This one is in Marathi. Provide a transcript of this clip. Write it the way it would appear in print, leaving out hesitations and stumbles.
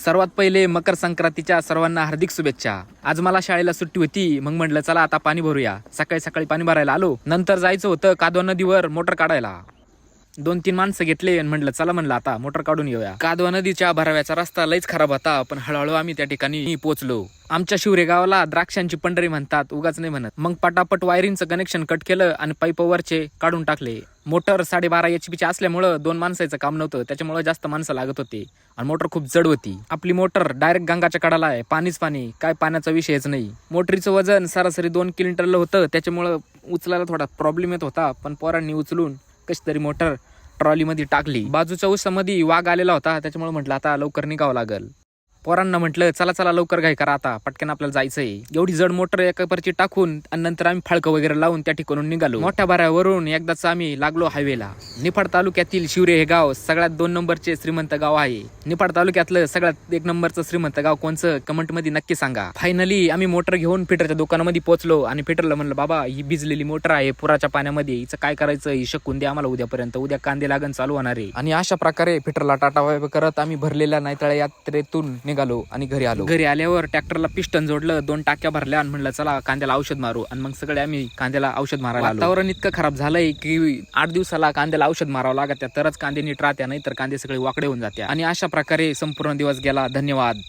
सर्वात पहिले मकर संक्रांतीच्या सर्वांना हार्दिक शुभेच्छा। आज मला शाळेला सुट्टी होती, मग म्हटलं चला आता पाणी भरूया। सकाळी सकाळी पाणी भरायला आलो, नंतर जायचं होतं कादवा नदीवर मोटर काढायला। 2-3 माणसं घेतले आणि म्हणलं आता मोटर काढून येऊया। कादवा नदीच्या भराव्याचा रस्ता लईच खराब होता, पण हळूहळू आम्ही त्या ठिकाणी पोहोचलो। आमच्या शिवरे गावाला द्राक्षांची पंढरी म्हणतात, उगाच नाही म्हणत। मग पटापट वायरिंगचं कनेक्शन कट केलं आणि पाईप वरचे काढून टाकले। मोटर 12.5 HP असल्यामुळं 2 माणसाचं काम नव्हतं, त्याच्यामुळे जास्त माणसं लागत होते आणि मोटर खूप जड होती। आपली मोटर डायरेक्ट गंगाच्या कडाला आहे, पाणीच पाणी, काय पाण्याचा विषयच नाही। मोटरीचं वजन सरासरी 2 क्विंटल होतं, त्याच्यामुळं उचलायला थोडा प्रॉब्लेम येत होता, पण पोरांनी उचलून कशी तरी मोटर ट्रॉलीमध्ये टाकली। बाजूच्या उसामध्ये वाघ आलेला होता, त्याच्यामुळे म्हटलं आता लवकर निघावं लागल। पोरांना म्हटलं चला लवकर घाई करा, आता पटकन आपल्याला जायचंय। एवढी जड मोटर एका परची टाकून आणि नंतर आम्ही फाळकं वगैरे लावून त्या ठिकाणून निघालो। मोठ्या भरावरून एकदाच आम्ही लागलो हायवेला। निफाड तालुक्यातील शिवरे हे गाव सगळ्यात 2 नंबरचे श्रीमंत गाव आहे। निफाड तालुक्यातलं सगळ्यात 1 नंबरचं श्रीमंत गाव कोणचं, कमेंट मध्ये नक्की सांगा। फायनली आम्ही मोटर घेऊन फिटरच्या दुकानामध्ये पोहोचलो आणि फिटरला म्हणलं बाबा ही भिजलेली मोटर आहे पुराच्या पाण्यामध्ये, हिचं काय करायचं, ही शकून द्या आम्हाला उद्यापर्यंत, उद्या कांदे लागण चालू होणार आहे। आणि अशा प्रकारे फिटरला टाटा बाय करत आम्ही भरलेल्या नायतळ्या यात्रेतून निघालो आणि घरी आलो। घरी आल्यावर ट्रॅक्टरला पिस्टन जोडलं, 2 टाक्या भरल्या आणि म्हणलं चला कांद्याला औषध मारू। आणि मग सगळे आम्ही कांद्याला औषध मारायला आलो। वातावरण इतकं खराब झालंय की 8 दिवसाला कांद्याला औषध मारावं लागत, तरच कांदे नीट राहत्या, नाही तर कांदे सगळे वाकडे होऊन जात्या। आणि अशा प्रकारे संपूर्ण दिवस गेला। धन्यवाद।